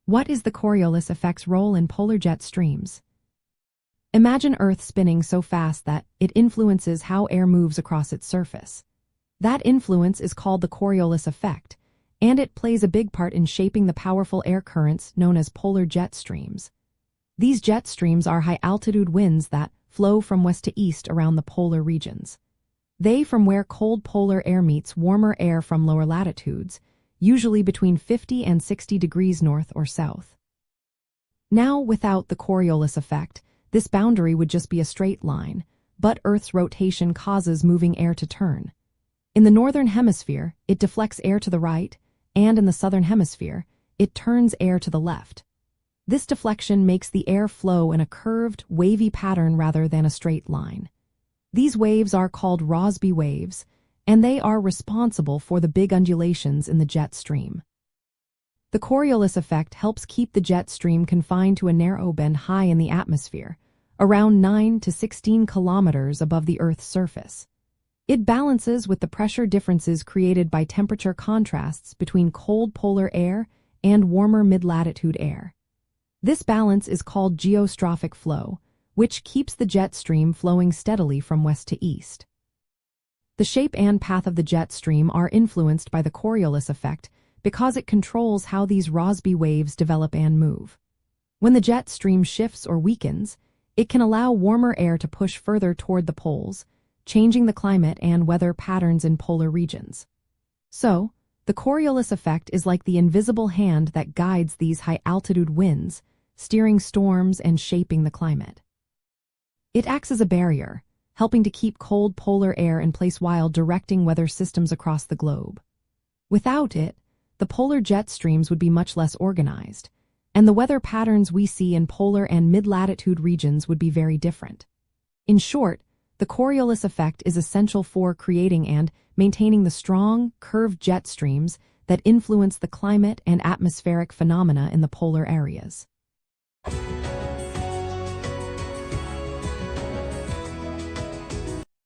What is the Coriolis effect's role in polar jet streams? Imagine Earth spinning so fast that it influences how air moves across its surface. That influence is called the Coriolis effect, and it plays a big part in shaping the powerful air currents known as polar jet streams. These jet streams are high-altitude winds that flow from west to east around the polar regions. They from where cold polar air meets warmer air from lower latitudes, usually between 50 and 60 degrees north or south. Now, without the Coriolis effect, this boundary would just be a straight line, but Earth's rotation causes moving air to turn. In the northern hemisphere, it deflects air to the right, and in the southern hemisphere, it turns air to the left. This deflection makes the air flow in a curved, wavy pattern rather than a straight line. These waves are called Rossby waves, and they are responsible for the big undulations in the jet stream. The Coriolis effect helps keep the jet stream confined to a narrow band high in the atmosphere, around 9 to 16 kilometers above the Earth's surface. It balances with the pressure differences created by temperature contrasts between cold polar air and warmer mid-latitude air. This balance is called geostrophic flow, which keeps the jet stream flowing steadily from west to east. The shape and path of the jet stream are influenced by the Coriolis effect because it controls how these Rossby waves develop and move. When the jet stream shifts or weakens, it can allow warmer air to push further toward the poles, changing the climate and weather patterns in polar regions. So, the Coriolis effect is like the invisible hand that guides these high-altitude winds, steering storms and shaping the climate. It acts as a barrier, helping to keep cold polar air in place while directing weather systems across the globe. Without it, the polar jet streams would be much less organized, and the weather patterns we see in polar and mid-latitude regions would be very different. In short, the Coriolis effect is essential for creating and maintaining the strong, curved jet streams that influence the climate and atmospheric phenomena in the polar areas.